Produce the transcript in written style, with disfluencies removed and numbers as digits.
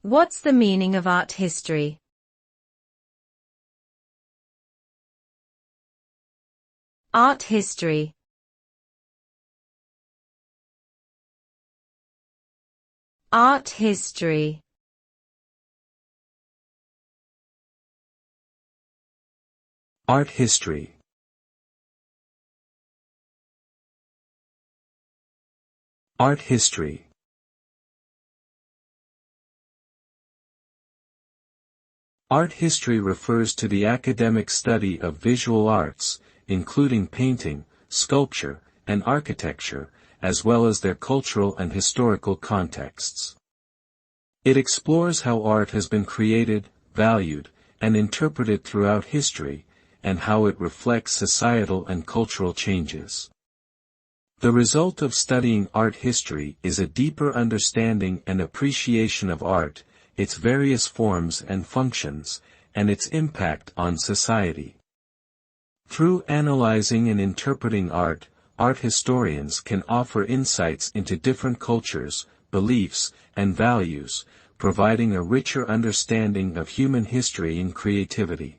What's the meaning of art history? Art history. Art history. Art history. Art history. Art history refers to the academic study of visual arts, including painting, sculpture, and architecture, as well as their cultural and historical contexts. It explores how art has been created, valued, and interpreted throughout history, and how it reflects societal and cultural changes. The result of studying art history is a deeper understanding and appreciation of art, its various forms and functions, and its impact on society. Through analyzing and interpreting art, art historians can offer insights into different cultures, beliefs, and values, providing a richer understanding of human history and creativity.